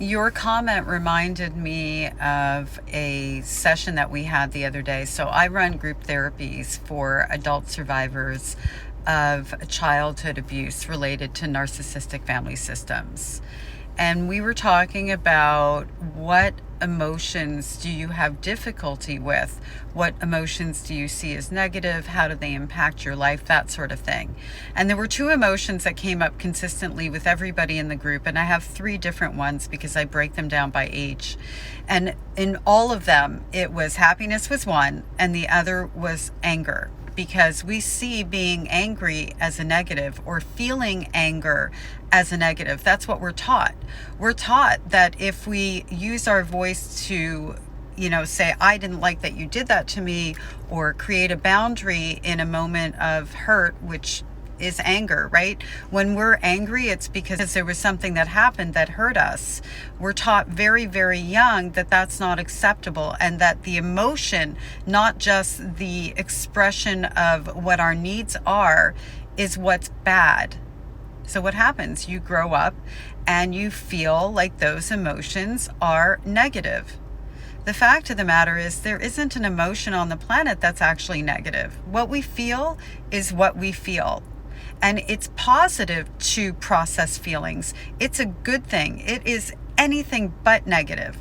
Your comment reminded me of a session that we had the other day. So I run group therapies for adult survivors of childhood abuse related to narcissistic family systems. And we were talking about what emotions do you have difficulty with? What emotions do you see as negative? How do they impact your life? That sort of thing. And there were two emotions that came up consistently with everybody in the group. And I have three different ones because I break them down by age. And in all of them, it was happiness was one, and the other was anger. Because we see being angry as a negative or feeling anger as a negative. That's what we're taught. We're taught that if we use our voice to, say, I didn't like that you did that to me, or create a boundary in a moment of hurt, which is anger, right? When we're angry, it's because there was something that happened that hurt us. We're taught very, very young that that's not acceptable, and that the emotion, not just the expression of what our needs are, is what's bad. So what happens? You grow up and you feel like those emotions are negative. The fact of the matter is there isn't an emotion on the planet that's actually negative. What we feel is what we feel. And it's positive to process feelings. It's a good thing. It is anything but negative.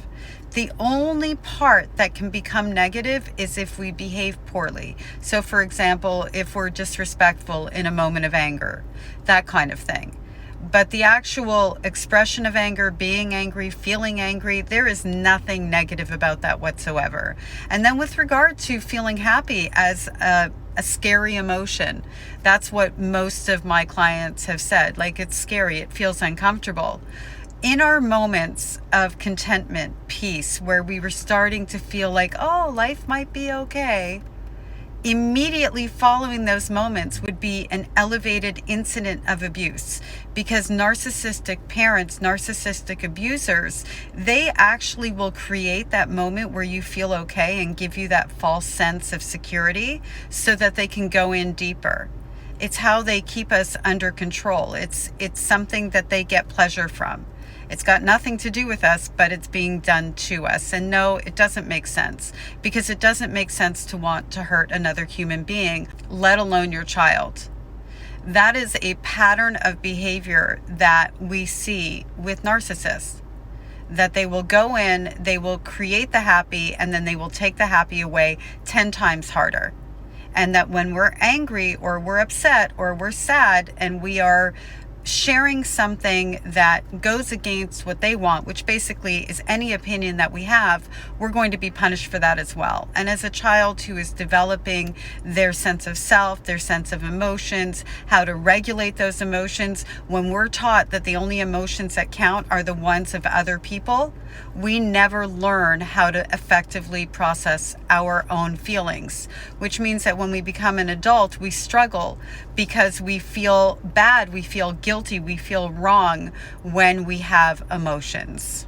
The only part that can become negative is if we behave poorly. So for example, if we're disrespectful in a moment of anger, that kind of thing. But the actual expression of anger, being angry, feeling angry, there is nothing negative about that whatsoever. And then with regard to feeling happy as a scary emotion, that's what most of my clients have said. Like, it's scary, it feels uncomfortable. In our moments of contentment, peace, where we were starting to feel like, oh, life might be okay, immediately following those moments would be an elevated incident of abuse, because narcissistic parents, narcissistic abusers, they actually will create that moment where you feel okay and give you that false sense of security so that they can go in deeper. It's how they keep us under control. It's something that they get pleasure from. It's got nothing to do with us, but it's being done to us. And no, it doesn't make sense, because it doesn't make sense to want to hurt another human being, let alone your child. That is a pattern of behavior that we see with narcissists, that they will go in, they will create the happy, and then they will take the happy away 10 times harder. And that when we're angry or we're upset or we're sad and we are sharing something that goes against what they want, which basically is any opinion that we have, we're going to be punished for that as well. And as a child who is developing their sense of self, their sense of emotions, how to regulate those emotions, when we're taught that the only emotions that count are the ones of other people, we never learn how to effectively process our own feelings, which means that when we become an adult, we struggle because we feel bad, we feel guilty, we feel wrong when we have emotions.